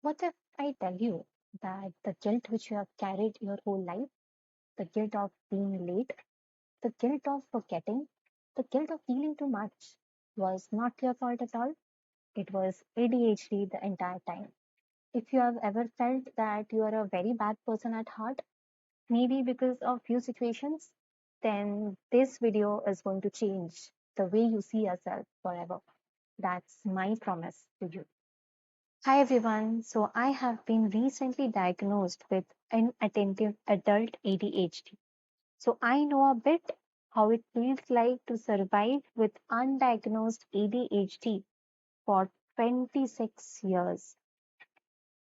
What if I tell you that the guilt which you have carried your whole life, the guilt of being late, the guilt of forgetting, the guilt of feeling too much was not your fault at all? It was ADHD the entire time. If you have ever felt that you are a very bad person at heart, maybe because of few situations, then this video is going to change the way you see yourself forever. That's my promise to you. Hi everyone. So I have been recently diagnosed with inattentive adult ADHD. So I know a bit how it feels like to survive with undiagnosed ADHD for 26 years.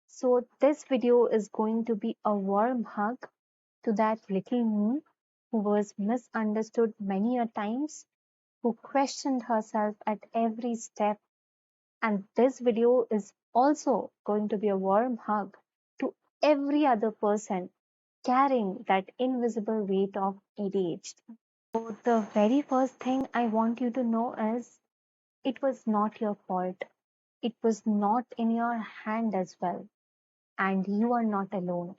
So this video is going to be a warm hug to that little me who was misunderstood many a times, who questioned herself at every step. And this video is also going to be a warm hug to every other person carrying that invisible weight of ADHD. So, the very first thing I want you to know is it was not your fault. It was not in your hand as well. And you are not alone.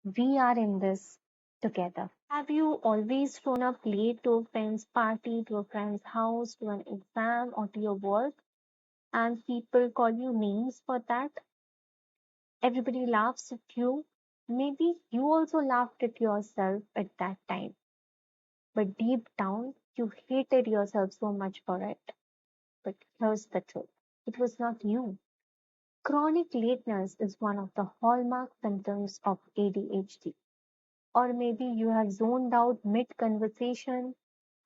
We are in this together. Have you always shown up late to a friend's party, to a friend's house, to an exam, or to your work, and people call you names for that? Everybody laughs at you. Maybe you also laughed at yourself at that time, but deep down, you hated yourself so much for it. But here's the truth, it was not you. Chronic lateness is one of the hallmark symptoms of ADHD. Or maybe you have zoned out mid conversation,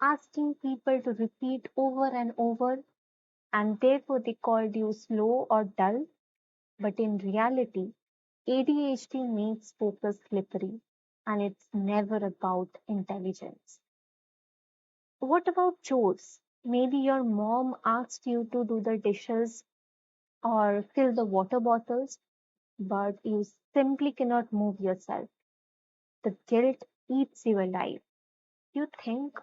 asking people to repeat over and over, and therefore they called you slow or dull. But in reality, ADHD makes focus slippery, and it's never about intelligence. What about chores? Maybe your mom asked you to do the dishes or fill the water bottles, but you simply cannot move yourself. The guilt eats you alive. You think,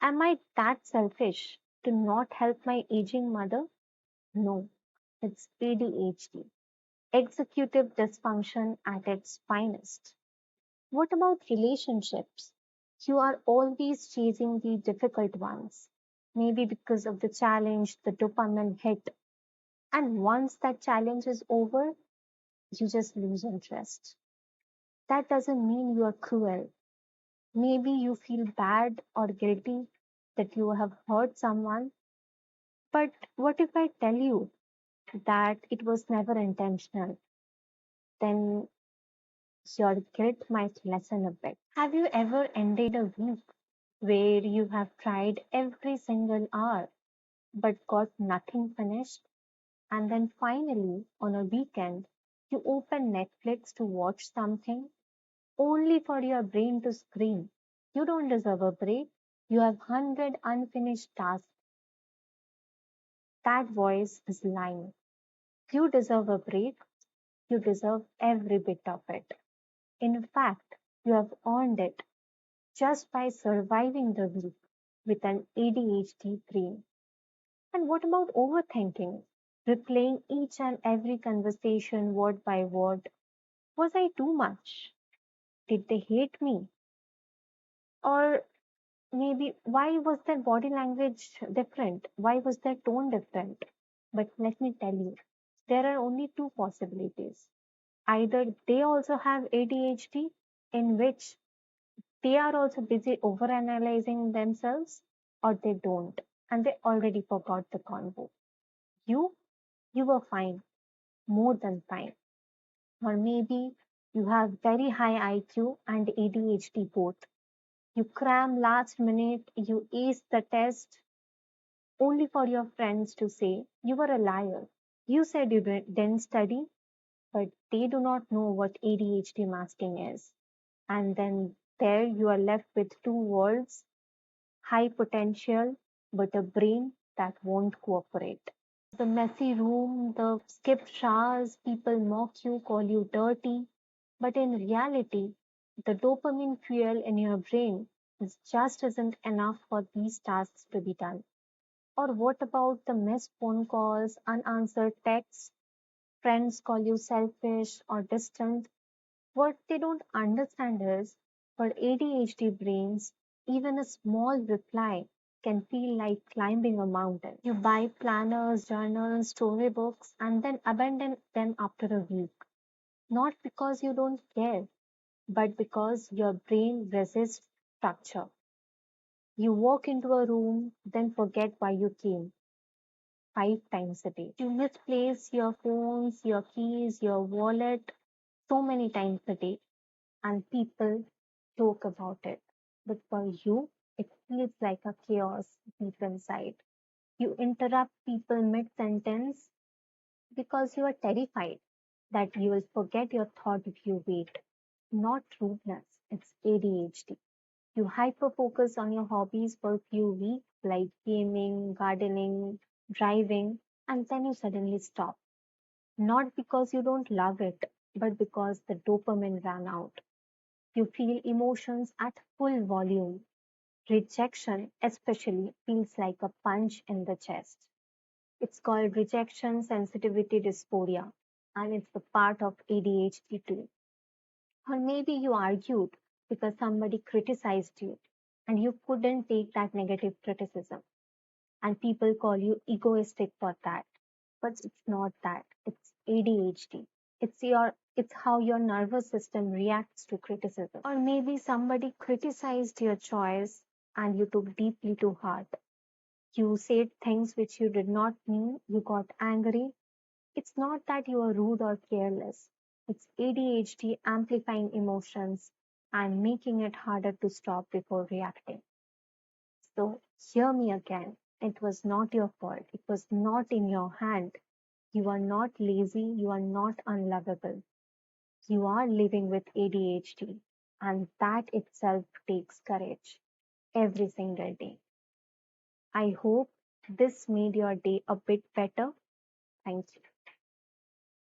am I that selfish to not help my aging mother? No, it's ADHD, executive dysfunction at its finest. What about relationships? You are always chasing the difficult ones. Maybe because of the challenge, the dopamine hit. And once that challenge is over, you just lose interest. That doesn't mean you are cruel. Maybe you feel bad or guilty that you have hurt someone. But what if I tell you that it was never intentional? Then your guilt might lessen a bit. Have you ever ended a week where you have tried every single hour but got nothing finished? And then finally, on a weekend, you open Netflix to watch something only for your brain to scream. You don't deserve a break. You have 100 unfinished tasks. That voice is lying. You deserve a break. You deserve every bit of it. In fact, you have earned it just by surviving the week with an ADHD brain. And what about overthinking? Replaying each and every conversation word by word. Was I too much? Did they hate me? Or maybe why was their body language different? Why was their tone different? But let me tell you, there are only two possibilities. Either they also have ADHD, in which they are also busy overanalyzing themselves, or they don't, and they already forgot the convo. You, you were fine, more than fine. Or maybe you have very high IQ and ADHD both. You cram last minute, you ace the test, only for your friends to say you were a liar. You said you didn't study, but they do not know what ADHD masking is. And then there you are left with two worlds, high potential, but a brain that won't cooperate. The messy room, the skipped showers, people mock you, call you dirty. But in reality, the dopamine fuel in your brain is just isn't enough for these tasks to be done. Or what about the missed phone calls, unanswered texts? Friends call you selfish or distant. What they don't understand is for ADHD brains, even a small reply can feel like climbing a mountain. You buy planners, journals, storybooks, and then abandon them after a week. Not because you don't care, but because your brain resists structure. You walk into a room, then forget why you came 5 times a day. You misplace your phones, your keys, your wallet so many times a day, and people joke about it. But for you, it feels like a chaos deep inside. You interrupt people mid sentence because you are terrified that you will forget your thought if you wait. Not rudeness, it's ADHD. You hyper-focus on your hobbies for a few weeks, like gaming, gardening, driving, and then you suddenly stop. Not because you don't love it, but because the dopamine ran out. You feel emotions at full volume. Rejection, especially, feels like a punch in the chest. It's called rejection sensitivity dysphoria, and it's the part of ADHD too. Or maybe you argued because somebody criticized you and you couldn't take that negative criticism, and people call you egoistic for that. But it's not that. It's ADHD. It's how your nervous system reacts to criticism. Or maybe somebody criticized your choice and you took deeply to heart. You said things which you did not mean, you got angry. It's not that you are rude or careless. It's ADHD amplifying emotions and making it harder to stop before reacting. So hear me again. It was not your fault. It was not in your hand. You are not lazy. You are not unlovable. You are living with ADHD. And that itself takes courage every single day. I hope this made your day a bit better. Thank you.